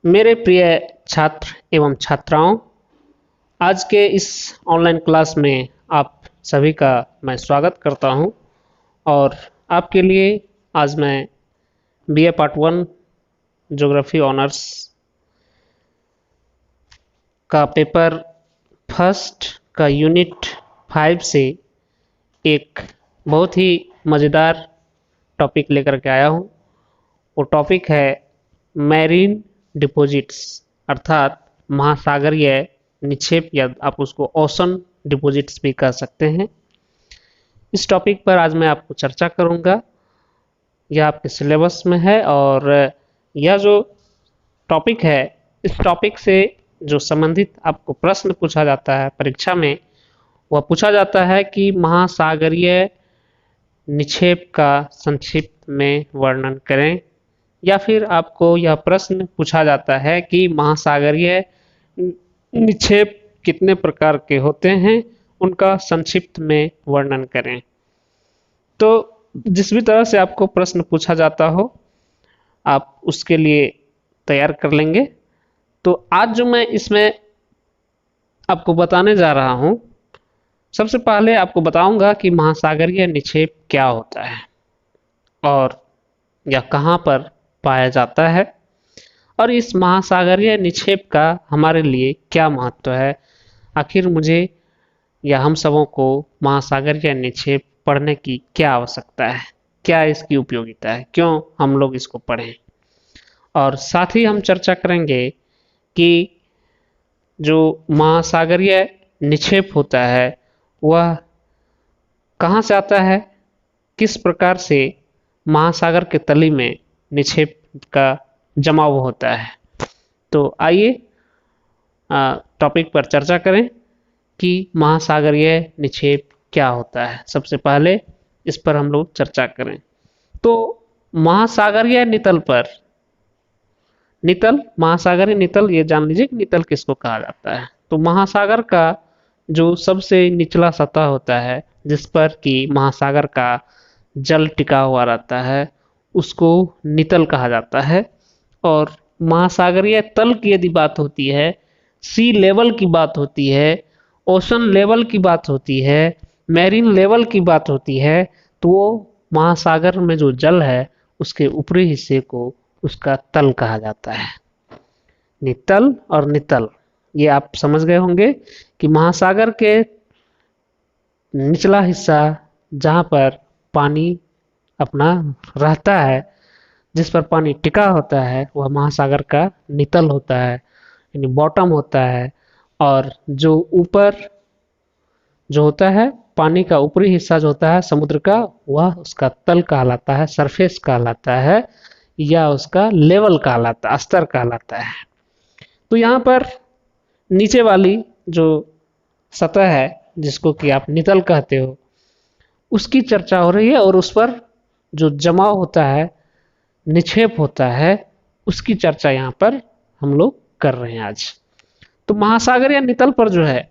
मेरे प्रिय छात्र एवं छात्राओं, आज के इस ऑनलाइन क्लास में आप सभी का मैं स्वागत करता हूं और आपके लिए आज मैं बीए पार्ट 1 ज्योग्राफी ऑनर्स का पेपर फर्स्ट का यूनिट 5 से एक बहुत ही मज़ेदार टॉपिक लेकर के आया हूं। वो टॉपिक है मैरीन डिपॉजिट्स, अर्थात महासागरीय निक्षेप, या आप उसको ओशन डिपॉजिट्स भी कह सकते हैं। इस टॉपिक पर आज मैं आपको चर्चा करूंगा। यह आपके सिलेबस में है और यह जो टॉपिक है, इस टॉपिक से जो संबंधित आपको प्रश्न पूछा जाता है परीक्षा में, वह पूछा जाता है कि महासागरीय निक्षेप का संक्षिप्त में वर्णन करें, या फिर आपको यह प्रश्न पूछा जाता है कि महासागरीय निक्षेप कितने प्रकार के होते हैं, उनका संक्षिप्त में वर्णन करें। तो जिस भी तरह से आपको प्रश्न पूछा जाता हो, आप उसके लिए तैयार कर लेंगे। तो आज जो मैं इसमें आपको बताने जा रहा हूं, सबसे पहले आपको बताऊंगा कि महासागरीय निक्षेप क्या होता है और यह कहां पर पाया जाता है, और इस महासागरीय निक्षेप का हमारे लिए क्या महत्व है। आखिर मुझे या हम सबों को महासागरीय निक्षेप पढ़ने की क्या आवश्यकता है, क्या इसकी उपयोगिता है, क्यों हम लोग इसको पढ़ें। और साथ ही हम चर्चा करेंगे कि जो महासागरीय निक्षेप होता है वह कहाँ से आता है, किस प्रकार से महासागर के तली में निक्षेप का जमाव होता है। तो आइए टॉपिक पर चर्चा करें कि महासागरीय निक्षेप क्या होता है। सबसे पहले इस पर हम लोग चर्चा करें। तो महासागरीय नितल पर, नितल, महासागरीय नितल, ये जान लीजिए कि नितल किसको कहा जाता है। तो महासागर का जो सबसे निचला सतह होता है, जिस पर कि महासागर का जल टिका हुआ रहता है, उसको नितल कहा जाता है। और महासागरीय तल की यदि बात होती है, सी लेवल की बात होती है, ओशन लेवल की बात होती है, मैरीन लेवल की बात होती है, तो वो महासागर में जो जल है उसके ऊपरी हिस्से को उसका तल कहा जाता है। नितल और नितल, ये आप समझ गए होंगे कि महासागर के निचला हिस्सा जहाँ पर पानी अपना रहता है, जिस पर पानी टिका होता है, वह महासागर का नितल होता है, यानी बॉटम होता है। और जो ऊपर जो होता है, पानी का ऊपरी हिस्सा जो होता है समुद्र का, वह उसका तल कहलाता है, सरफेस कहलाता है, या उसका लेवल कहलाता है, स्तर कहलाता है। तो यहाँ पर नीचे वाली जो सतह है, जिसको कि आप नितल कहते हो, उसकी चर्चा हो रही है, और उस पर जो जमाव होता है, निक्षेप होता है, उसकी चर्चा यहाँ पर हम लोग कर रहे हैं आज। तो महासागरीय नितल पर जो है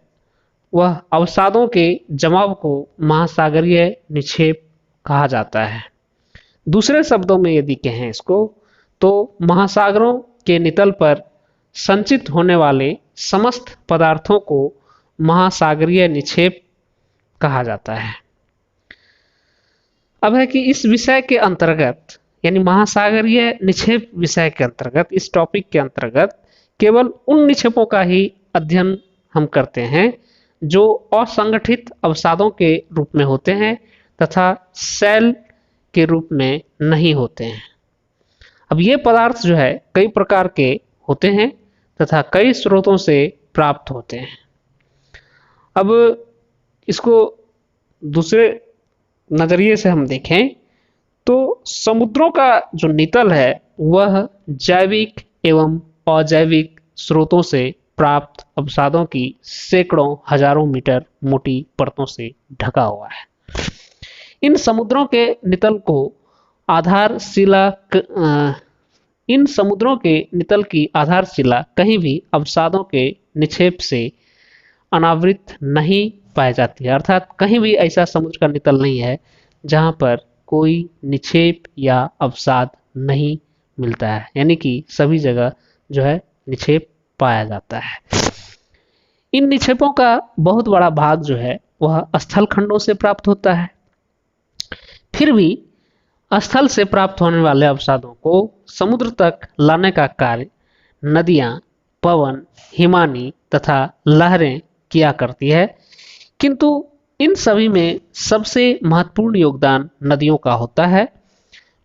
वह अवसादों के जमाव को महासागरीय निक्षेप कहा जाता है। दूसरे शब्दों में यदि कहें इसको, तो महासागरों के नितल पर संचित होने वाले समस्त पदार्थों को महासागरीय निक्षेप कहा जाता है। अब है कि इस विषय के अंतर्गत, यानी महासागरीय निक्षेप विषय के अंतर्गत, इस टॉपिक के अंतर्गत केवल उन निक्षेपों का ही अध्ययन हम करते हैं जो असंगठित अवसादों के रूप में होते हैं तथा शैल के रूप में नहीं होते हैं। अब ये पदार्थ जो है कई प्रकार के होते हैं तथा कई स्रोतों से प्राप्त होते हैं। अब इसको दूसरे नजरिए से हम देखें तो समुद्रों का जो नितल है वह जैविक एवं अजैविक स्रोतों से प्राप्त अवसादों की सैकड़ों हजारों मीटर मोटी परतों से ढका हुआ है। इन समुद्रों के नितल को आधारशिला इन समुद्रों के नितल की आधारशिला कहीं भी अवसादों के निक्षेप से अनावृत नहीं पाई जाती है। अर्थात कहीं भी ऐसा समुद्र का नितल नहीं है जहां पर कोई निक्षेप या अवसाद नहीं मिलता है, यानी कि सभी जगह जो है निक्षेप पाया जाता है। इन निक्षेपों का बहुत बड़ा भाग जो है वह स्थल खंडों से प्राप्त होता है। फिर भी स्थल से प्राप्त होने वाले अवसादों को समुद्र तक लाने का कार्य नदियां, पवन, हिमानी तथा लहरें किया करती है, किंतु इन सभी में सबसे महत्वपूर्ण योगदान नदियों का होता है।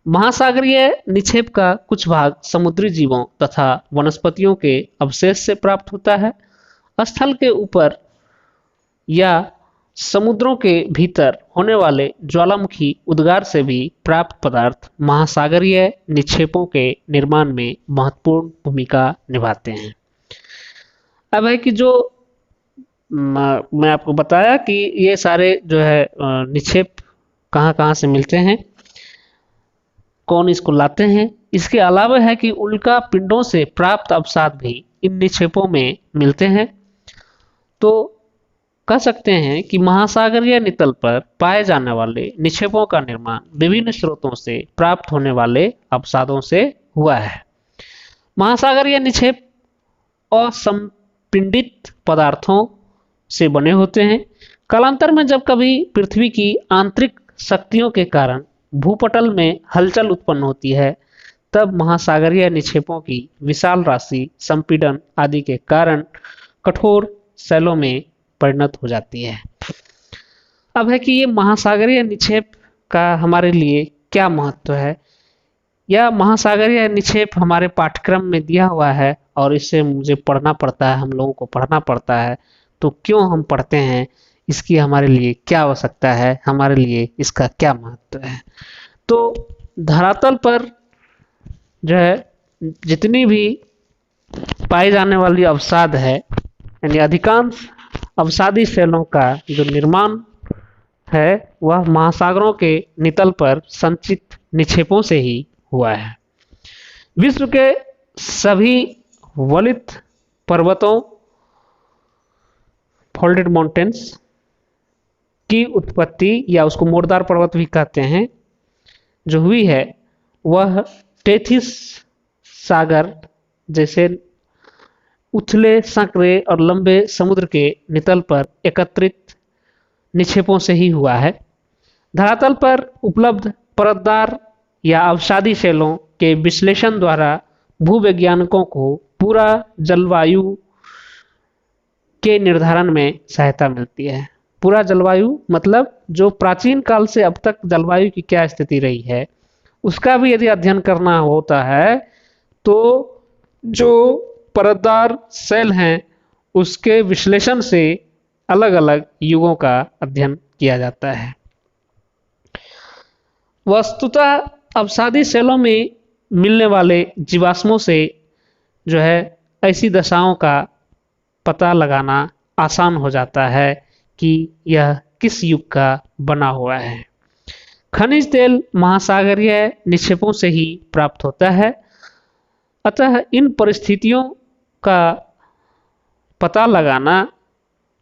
महासागरीय निक्षेप का कुछ भाग समुद्री जीवों तथा वनस्पतियों के अवशेष से प्राप्त होता है। स्थल के ऊपर या समुद्रों के भीतर होने वाले ज्वालामुखी उद्गार से भी प्राप्त पदार्थ महासागरीय निक्षेपों के निर्माण में महत्वपूर्ण भूमिका निभाते हैं। अब है कि जो मैं आपको बताया कि ये सारे जो है निक्षेप कहाँ कहाँ से मिलते हैं, कौन इसको लाते हैं। इसके अलावा है कि उल्का पिंडों से प्राप्त अवसाद भी इन निक्षेपों में मिलते हैं। तो कह सकते हैं कि महासागरीय नितल पर पाए जाने वाले निक्षेपों का निर्माण विभिन्न स्रोतों से प्राप्त होने वाले अवसादों से हुआ है। महासागरीय निक्षेप असंपिंडित पदार्थों से बने होते हैं। कालांतर में जब कभी पृथ्वी की आंतरिक शक्तियों के कारण भूपटल में हलचल उत्पन्न होती है, तब महासागरीय निक्षेपों की विशाल राशि संपीड़न आदि के कारण कठोर शैलों में परिणत हो जाती है। अब है कि ये महासागरीय निक्षेप का हमारे लिए क्या महत्व है, या महासागरीय निक्षेप हमारे पाठ्यक्रम में दिया हुआ है और इसे मुझे पढ़ना पड़ता है, हम लोगों को पढ़ना पड़ता है, तो क्यों हम पढ़ते हैं, इसकी हमारे लिए क्या आवश्यकता है, हमारे लिए इसका क्या महत्व है। तो धरातल पर जो है जितनी भी पाई जाने वाली अवसाद है, यानी अधिकांश अवसादी शैलों का जो निर्माण है वह महासागरों के नितल पर संचित निक्षेपों से ही हुआ है। विश्व के सभी वलित पर्वतों, फोल्डेड माउंटेन्स की उत्पत्ति, या उसको मोरदार पर्वत भी कहते हैं, जो हुई है वह टेथिस सागर जैसे उथले, संकरे और लंबे समुद्र के नितल पर एकत्रित निक्षेपों से ही हुआ है। धरातल पर उपलब्ध परतदार या अवसादी शैलों के विश्लेषण द्वारा भूवैज्ञानिकों को पूरा जलवायु के निर्धारण में सहायता मिलती है। पूरा जलवायु मतलब जो प्राचीन काल से अब तक जलवायु की क्या स्थिति रही है उसका भी यदि अध्ययन करना होता है, तो जो परतदार शैल हैं उसके विश्लेषण से अलग अलग युगों का अध्ययन किया जाता है। वस्तुतः अवसादी शैलों में मिलने वाले जीवाश्मों से जो है ऐसी दशाओं का पता लगाना आसान हो जाता है कि यह किस युग का बना हुआ है। खनिज तेल महासागरीय निक्षेपों से ही प्राप्त होता है, अतः इन परिस्थितियों का पता लगाना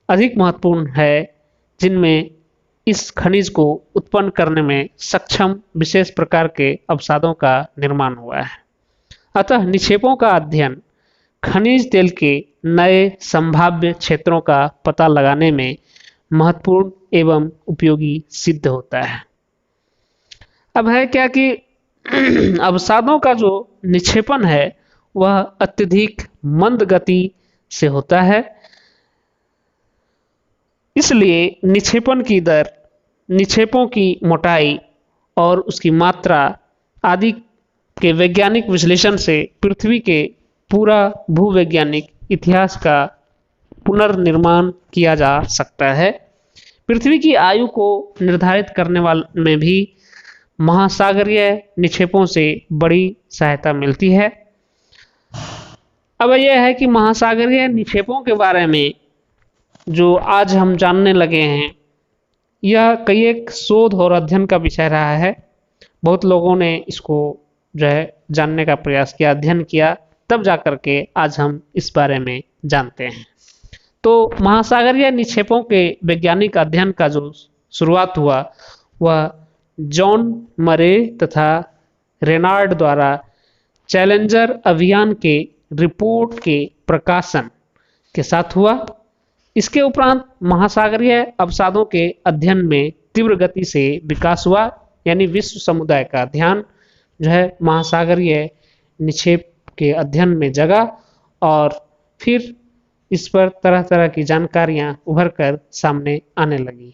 अधिक महत्वपूर्ण है जिनमें इस खनिज को उत्पन्न करने में सक्षम विशेष प्रकार के अवसादों का निर्माण हुआ है। अतः निक्षेपों का अध्ययन खनिज तेल के नए संभाव्य क्षेत्रों का पता लगाने में महत्वपूर्ण एवं उपयोगी सिद्ध होता है। अब है क्या कि अवसादों का जो निक्षेपण है वह अत्यधिक मंद गति से होता है, इसलिए निक्षेपण की दर, निक्षेपों की मोटाई और उसकी मात्रा आदि के वैज्ञानिक विश्लेषण से पृथ्वी के पूरा भूवैज्ञानिक इतिहास का पुनर्निर्माण किया जा सकता है। पृथ्वी की आयु को निर्धारित करने वाले में भी महासागरीय निक्षेपों से बड़ी सहायता मिलती है। अब यह है कि महासागरीय निक्षेपों के बारे में जो आज हम जानने लगे हैं, यह कई एक शोध और अध्ययन का विषय रहा है। बहुत लोगों ने इसको जो है जानने का प्रयास किया, अध्ययन किया, तब जाकर के आज हम इस बारे में जानते हैं। तो महासागरीय निक्षेपों के वैज्ञानिक अध्ययन का जो शुरुआत हुआ वह जॉन मरे तथा रेनार्ड द्वारा चैलेंजर अभियान के रिपोर्ट के प्रकाशन के साथ हुआ। इसके उपरांत महासागरीय अवसादों के अध्ययन में तीव्र गति से विकास हुआ, यानी विश्व समुदाय का ध्यान जो है महासागरीय निक्षेप के अध्ययन में जगा और फिर इस पर तरह तरह की जानकारियां उभर कर सामने आने लगी।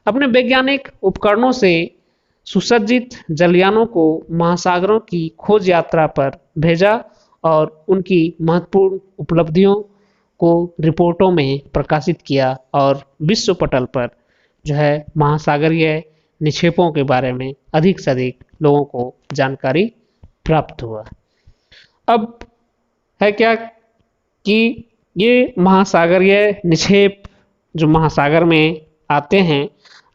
अपने वैज्ञानिक उपकरणों से सुसज्जित जलयानों को महासागरों की खोज यात्रा पर भेजा और उनकी महत्वपूर्ण उपलब्धियों को रिपोर्टों में प्रकाशित किया और विश्व पटल पर जो है महासागरीय निक्षेपों के बारे में अधिक से अधिक लोगों को जानकारी प्राप्त हुआ। अब है क्या कि ये महासागरीय निक्षेप जो महासागर में आते हैं,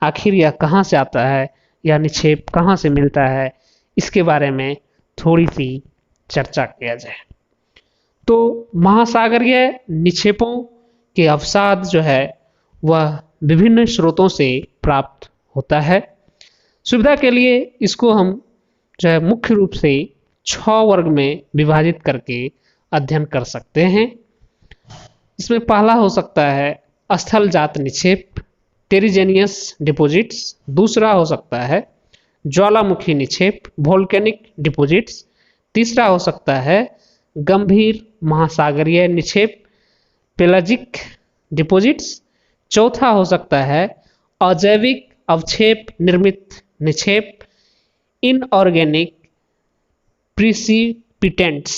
आखिर यह कहाँ से आता है, यह निक्षेप कहाँ से मिलता है, इसके बारे में थोड़ी सी चर्चा किया जाए। तो महासागरीय निक्षेपों के अवसाद जो है वह विभिन्न स्रोतों से प्राप्त होता है। सुविधा के लिए इसको हम जो है मुख्य रूप से 6 वर्ग में विभाजित करके अध्ययन कर सकते हैं। इसमें पहला हो सकता है स्थल जात निक्षेप, टेरिजेनियस डिपॉजिट्स। दूसरा हो सकता है ज्वालामुखी निक्षेप, वोल्केनिक डिपॉजिट्स। तीसरा हो सकता है गंभीर महासागरीय निक्षेप, पेलाजिक डिपॉजिट्स। चौथा हो सकता है अजैविक अवक्षेप निर्मित निक्षेप, इनऑर्गेनिक प्रिसिपिटेंट्स।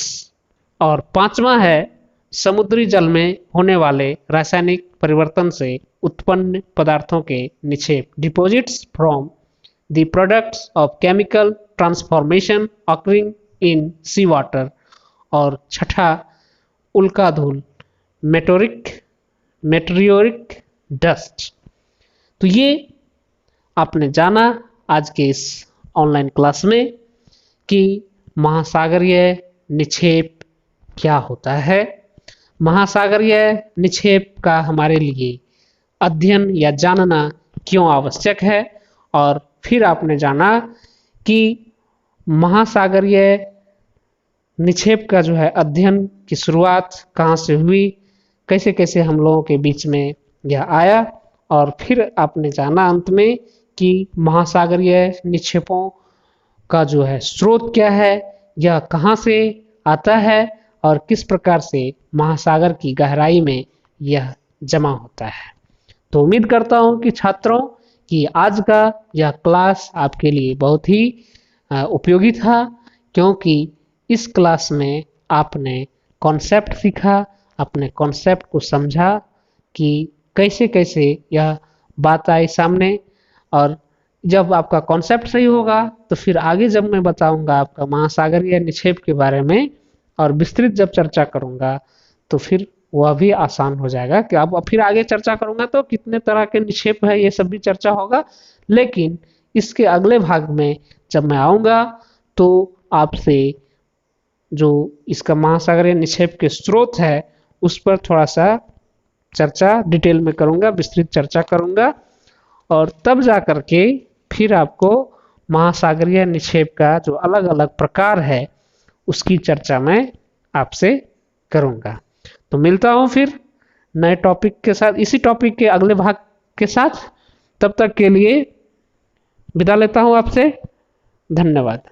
और पांचवा है समुद्री जल में होने वाले रासायनिक परिवर्तन से उत्पन्न पदार्थों के निक्षेप, deposits from the products of chemical transformation occurring in sea water. और छठा उल्का धूल, मेटेरियोरिक डस्ट। तो ये आपने जाना आज के इस ऑनलाइन क्लास में कि महासागरीय निक्षेप क्या होता है, महासागरीय निक्षेप का हमारे लिए अध्ययन या जानना क्यों आवश्यक है, और फिर आपने जाना कि महासागरीय निक्षेप का जो है अध्ययन की शुरुआत कहाँ से हुई, कैसे कैसे हम लोगों के बीच में यह आया, और फिर आपने जाना अंत में कि महासागरीय निक्षेपों का जो है स्रोत क्या है, यह कहाँ से आता है और किस प्रकार से महासागर की गहराई में यह जमा होता है। तो उम्मीद करता हूँ कि छात्रों कि आज का यह क्लास आपके लिए बहुत ही उपयोगी था, क्योंकि इस क्लास में आपने कॉन्सेप्ट सीखा, अपने कॉन्सेप्ट को समझा कि कैसे कैसे यह बात आई सामने। और जब आपका कॉन्सेप्ट सही होगा तो फिर आगे जब मैं बताऊंगा आपका महासागरीय निक्षेप के बारे में और विस्तृत जब चर्चा करूंगा तो फिर वह भी आसान हो जाएगा कि अब फिर आगे चर्चा करूंगा तो कितने तरह के निक्षेप है ये सब भी चर्चा होगा। लेकिन इसके अगले भाग में जब मैं आऊँगा तो आपसे जो इसका महासागरीय निक्षेप के स्रोत है उस पर थोड़ा सा चर्चा डिटेल में करूँगा, विस्तृत चर्चा करूँगा, और तब जा कर के फिर आपको महासागरीय निक्षेप का जो अलग अलग प्रकार है उसकी चर्चा मैं आपसे करूँगा। तो मिलता हूँ फिर नए टॉपिक के साथ, इसी टॉपिक के अगले भाग के साथ। तब तक के लिए विदा लेता हूँ आपसे। धन्यवाद।